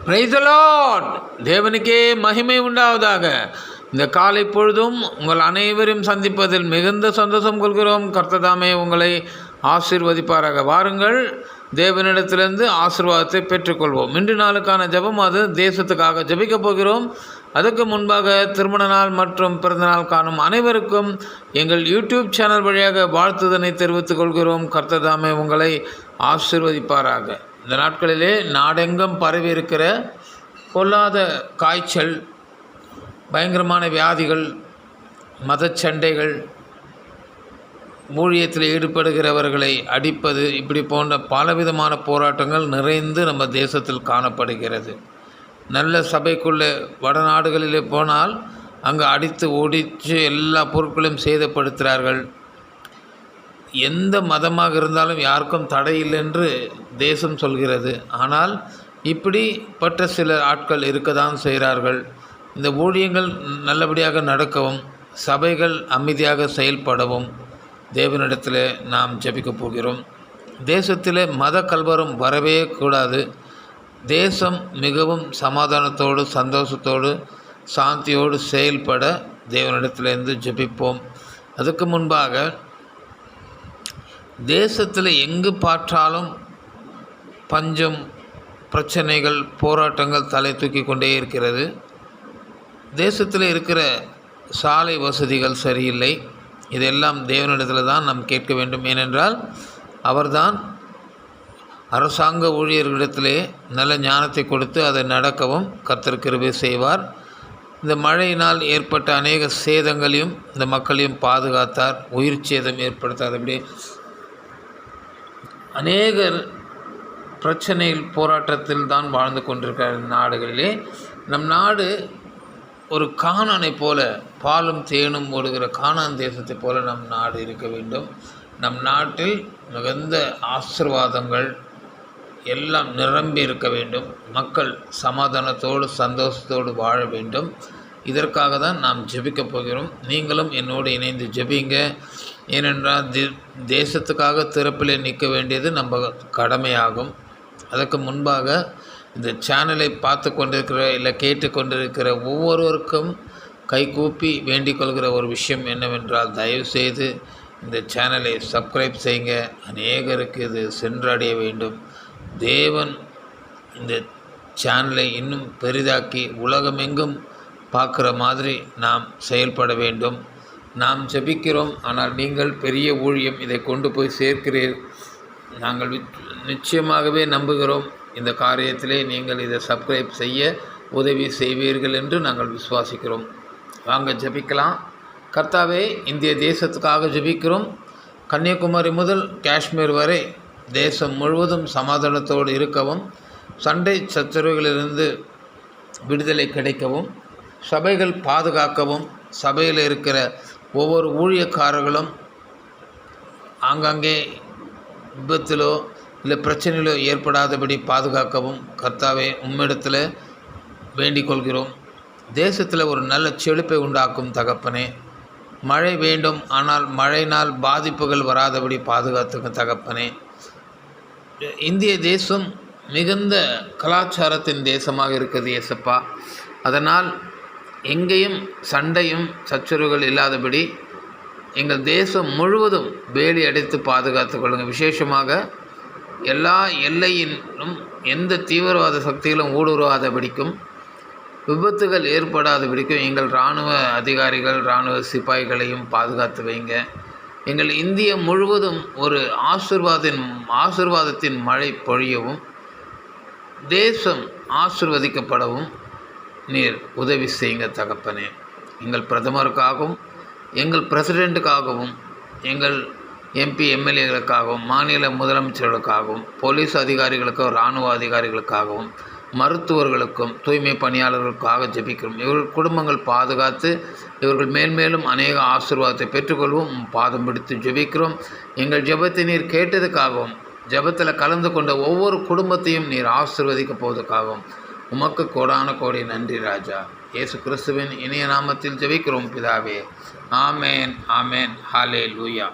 Praise the Lord. தேவனுக்கே மகிமை உண்டாவதாக. இந்த காலை பொழுதும் உங்கள் அனைவரையும் சந்திப்பதில் மிகுந்த சந்தோஷம் கொள்கிறோம். கர்த்ததாமே உங்களை ஆசீர்வதிப்பாராக. வாருங்கள், தேவனிடத்திலிருந்து ஆசீர்வாதத்தை பெற்றுக்கொள்வோம். இன்று நாளுக்கான ஜெபம், அது தேசத்துக்காக ஜெபிக்கப் போகிறோம். அதுக்கு முன்பாக திருமண நாள் மற்றும் பிறந்தநாள் காணும் அனைவருக்கும் எங்கள் யூடியூப் சேனல் வழியாக வாழ்த்துதனை தெரிவித்துக் கொள்கிறோம். கர்த்ததாமே உங்களை ஆசீர்வதிப்பாராக. இந்த நாட்களிலே நாடெங்கும் பரவி இருக்கிற பொல்லாத காய்ச்சல், பயங்கரமான வியாதிகள், மதச்சண்டைகள், ஊழியத்தில் ஈடுபடுகிறவர்களை அடிப்பது, இப்படி போன்ற பலவிதமான போராட்டங்கள் நிறைந்து நம்ம தேசத்தில் காணப்படுகிறது. நல்ல சபைக்குள்ளே வடநாடுகளிலே போனால் அங்கே அடித்து ஒடித்து எல்லா பொருட்களையும் சேதப்படுத்துகிறார்கள். எந்த மதமாக இருந்தாலும் யாருக்கும் தடை இல்லை என்று தேசம் சொல்கிறது. ஆனால் இப்படிப்பட்ட சில ஆட்கள் இருக்க தான் செய்கிறார்கள். இந்த ஊழியங்கள் நல்லபடியாக நடக்கவும், சபைகள் அமைதியாக செயல்படவும் தேவனிடத்தில் நாம் ஜெபிக்கப் போகிறோம். தேசத்தில் மத கலவரம் வரவே கூடாது. தேசம் மிகவும் சமாதானத்தோடு, சந்தோஷத்தோடு, சாந்தியோடு செயல்பட தேவனிடத்திலிருந்து ஜெபிப்போம். அதுக்கு முன்பாக, தேசத்தில் எங்கு பார்த்தாலும் பஞ்சம், பிரச்சனைகள், போராட்டங்கள் தலை தூக்கி கொண்டே இருக்கிறது. தேசத்தில் இருக்கிற சாலை வசதிகள் சரியில்லை. இதெல்லாம் தேவனிடத்தில் தான் நாம் கேட்க வேண்டும். ஏனென்றால் அவர்தான் அரசாங்க ஊழியர்களிடத்திலே நல்ல ஞானத்தை கொடுத்து அதை நடக்கவும் கர்த்தர் கிருபை செய்வார். இந்த மழையினால் ஏற்பட்ட அநேக சேதங்களையும் இந்த மக்களையும் பாதுகாத்தார். உயிர் சேதம் ஏற்படுத்தாதபடி அநேகர் பிரச்சனையில், போராட்டத்தில் தான் வாழ்ந்து கொண்டிருக்கிற நாடுகளிலே நம் நாடு ஒரு கானானை போல, பாலும் தேனும் ஓடுகிற கானான் தேசத்தை போல நம் நாடு இருக்க வேண்டும். நம் நாட்டில் மிகுந்த ஆசீர்வாதங்கள் எல்லாம் நிரம்பி இருக்க வேண்டும். மக்கள் சமாதானத்தோடு, சந்தோஷத்தோடு வாழ வேண்டும். இதற்காக தான் நாம் ஜெபிக்கப் போகிறோம். நீங்களும் என்னோடு இணைந்து ஜெபிங்க. ஏனென்றால் தேசத்துக்காக திறப்பிலே நிற்க வேண்டியது நம்ம கடமையாகும். அதற்கு முன்பாக இந்த சேனலை பார்த்து கொண்டிருக்கிற, இல்லை கேட்டு கொண்டிருக்கிற ஒவ்வொருவருக்கும் கைகூப்பி வேண்டிக் கொள்கிற ஒரு விஷயம் என்னவென்றால், தயவுசெய்து இந்த சேனலை சப்ஸ்கிரைப் செய்யுங்க. அநேகருக்கு இது சென்றடைய வேண்டும். தேவன் இந்த சேனலை இன்னும் பெரிதாக்கி உலகமெங்கும் பார்க்குற மாதிரி நாம் செயல்பட வேண்டும். நாம் ஜெபிக்கிறோம், ஆனால் நீங்கள் பெரிய ஊழியம் இதை கொண்டு போய் சேர்க்கிறீர். நாங்கள் நிச்சயமாகவே நம்புகிறோம், இந்த காரியத்திலே நீங்கள் இதை சப்ஸ்கிரைப் செய்ய உதவி செய்வீர்கள் என்று நாங்கள் விசுவாசிக்கிறோம். வாங்க ஜெபிக்கலாம். கர்த்தாவே, இந்திய தேசத்துக்காக ஜெபிக்கிறோம். கன்னியாகுமரி முதல் காஷ்மீர் வரை தேசம் முழுவதும் சமாதானத்தோடு இருக்கவும், சண்டை சச்சரவுகளிலிருந்து விடுதலை கிடைக்கவும், சபைகள் பாதுகாக்கவும், சபையில் இருக்கிற ஒவ்வொரு ஊழியக்காரர்களும் ஆங்காங்கே விபத்திலோ இல்லை பிரச்சனையிலோ ஏற்படாதபடி பாதுகாக்கவும் கர்த்தாவே உம்மிடத்தில் வேண்டிக் கொள்கிறோம். தேசத்தில் ஒரு நல்ல செழிப்பை உண்டாக்கும் தகப்பனே. மழை வேண்டும், ஆனால் மழையினால் பாதிப்புகள் வராதபடி பாதுகாத்துக்க தகப்பனே. இந்திய தேசம் மிகுந்த கலாச்சாரத்தின் தேசமாக இருக்குது ஏசப்பா. அதனால் எங்கேயும் சண்டையும் சச்சரவுகள் இல்லாதபடி எங்கள் தேசம் முழுவதும் வேலி அடைத்து பாதுகாத்து கொள்ளுங்கள். விசேஷமாக எல்லா எல்லையிலும் எந்த தீவிரவாத சக்திகளும் ஊடுருவாதபடிக்கும், விபத்துகள் ஏற்படாதபடிக்கும் எங்கள் இராணுவ அதிகாரிகள், இராணுவ சிப்பாய்களையும் பாதுகாத்து வைங்க. எங்கள் இந்திய முழுவதும் ஒரு ஆசீர்வாதத்தின் மழை பொழியவும், தேசம் ஆசீர்வதிக்கப்படவும் நீர் உதவி செய்யுங்க தகப்பனே. எங்கள் பிரதமருக்காகவும், எங்கள் பிரசிடெண்ட்டுக்காகவும், எங்கள் எம்பி எம்எல்ஏகளுக்காகவும், மாநில முதலமைச்சர்களுக்காகவும், போலீஸ் அதிகாரிகளுக்கும், இராணுவ அதிகாரிகளுக்காகவும், மருத்துவர்களுக்கும், தூய்மை பணியாளர்களுக்காக ஜெபிக்கிறோம். இவர்கள் குடும்பங்கள் பாதுகாத்து இவர்கள் மேன்மேலும் அநேக ஆசீர்வாதத்தை பெற்றுக்கொள்வோம். பாதம் பிடித்து ஜெபிக்கிறோம். எங்கள் ஜெபத்தை நீர் கேட்டதுக்காகவும், ஜெபத்தில் கலந்து கொண்ட ஒவ்வொரு குடும்பத்தையும் நீர் ஆசீர்வதிக்க போவதற்காகவும் உமக்கு கோடான கோடி நன்றி ராஜா. இயேசு கிறிஸ்துவின் இனிய நாமத்தில் ஜெபிக்கிறோம் பிதாவே. ஆமேன், ஆமேன். ஹல்லேலூயா.